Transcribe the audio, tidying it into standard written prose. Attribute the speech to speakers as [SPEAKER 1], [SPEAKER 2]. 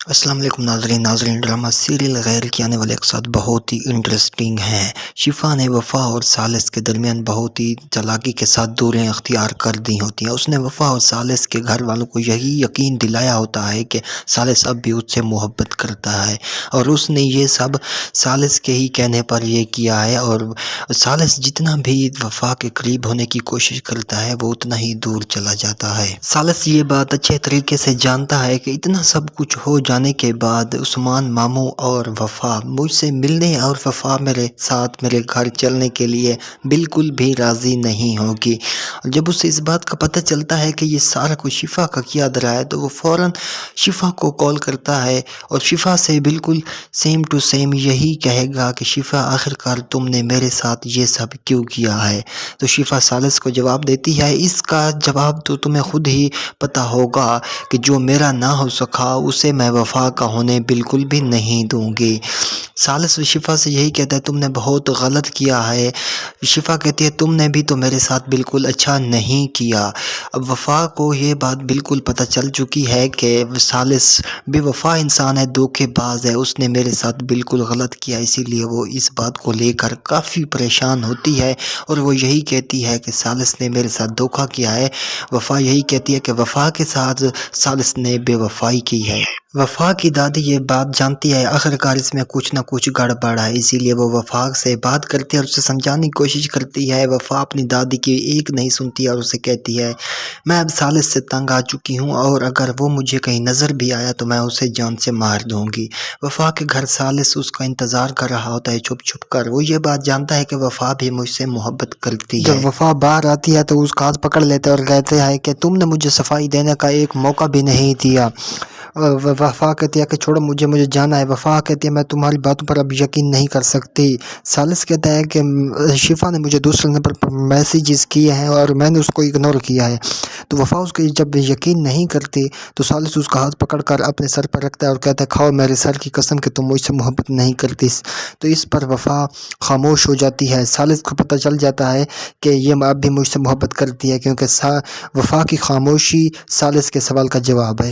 [SPEAKER 1] السلام علیکم ناظرین ڈرامہ سیریل غیر کی آنے والے اقساط بہت ہی انٹرسٹنگ ہیں۔ شفا نے وفا اور ثالث کے درمیان بہت ہی چالاکی کے ساتھ دوریں اختیار کر دی ہوتی ہیں۔ اس نے وفا اور ثالث کے گھر والوں کو یہی یقین دلایا ہوتا ہے کہ ثالث اب بھی اس سے محبت کرتا ہے، اور اس نے یہ سب ثالث کے ہی کہنے پر یہ کیا ہے، اور ثالث جتنا بھی وفا کے قریب ہونے کی کوشش کرتا ہے وہ اتنا ہی دور چلا جاتا ہے۔ ثالث یہ بات اچھے طریقے سے جانتا ہے کہ اتنا سب کچھ ہو جانے کے بعد عثمان ماموں اور وفا مجھ سے ملنے اور وفا میرے ساتھ میرے گھر چلنے کے لیے بالکل بھی راضی نہیں ہوگی۔ جب اسے اس بات کا پتہ چلتا ہے کہ یہ سارا کچھ شفا کا کیا درا ہے تو وہ فوراً شفا کو کال کرتا ہے اور شفا سے بالکل سیم ٹو سیم یہی کہے گا کہ شفا آخرکار تم نے میرے ساتھ یہ سب کیوں کیا ہے؟ تو شفا ثالث کو جواب دیتی ہے، اس کا جواب تو تمہیں خود ہی پتہ ہوگا کہ جو میرا نہ ہو سکا اسے میں وفا کا ہونے بالکل بھی نہیں دوں گی۔ ثالث شفا سے یہی کہتا ہے تم نے بہت غلط کیا ہے۔ شفا کہتی ہے تم نے بھی تو میرے ساتھ بالکل اچھا نہیں کیا۔ اب وفا کو یہ بات بالکل پتہ چل چکی ہے کہ ثالث بے وفا انسان ہے، دھوکے باز ہے، اس نے میرے ساتھ بالکل غلط کیا، اسی لیے وہ اس بات کو لے کر کافی پریشان ہوتی ہے، اور وہ یہی کہتی ہے کہ ثالث نے میرے ساتھ دھوکا کیا ہے۔ وفا یہی کہتی ہے کہ وفا کے ساتھ ثالث نے بے وفائی کی ہے۔ وفا کی دادی یہ بات جانتی ہے، آخرکار اس میں کچھ نہ کچھ گڑبڑ ہے، اسی لیے وہ وفا سے بات کرتی ہے اور اسے سمجھانے کی کوشش کرتی ہے۔ وفا اپنی دادی کی ایک نہیں سنتی اور اسے کہتی ہے میں اب ثالث سے تنگ آ چکی ہوں، اور اگر وہ مجھے کہیں نظر بھی آیا تو میں اسے جان سے مار دوں گی۔ وفا کے گھر ثالث اس کا انتظار کر رہا ہوتا ہے چھپ چھپ کر۔ وہ یہ بات جانتا ہے کہ وفا بھی مجھ سے محبت کرتی ہے۔ جب وفا باہر آتی ہے تو اس کا ہاتھ پکڑ لیتے اور کہتے ہیں کہ تم نے مجھے صفائی دینے کا ایک موقع بھی نہیں دیا۔ وفا کہتی ہے کہ چھوڑو مجھے جانا ہے۔ وفا کہتی ہے میں تمہاری باتوں پر اب یقین نہیں کر سکتی۔ ثالث کہتا ہے کہ شفا نے مجھے دوسرے نمبر پر میسیجز کیے ہیں اور میں نے اس کو اگنور کیا ہے۔ تو وفا اس کو جب یقین نہیں کرتی تو ثالث اس کا ہاتھ پکڑ کر اپنے سر پر رکھتا ہے اور کہتا ہے کھاؤ میرے سر کی قسم کہ تم مجھ سے محبت نہیں کرتی۔ تو اس پر وفا خاموش ہو جاتی ہے۔ ثالث کو پتہ چل جاتا ہے کہ یہ اب بھی مجھ سے محبت کرتی ہے، کیونکہ وفا کی خاموشی ثالث کے سوال کا جواب ہے۔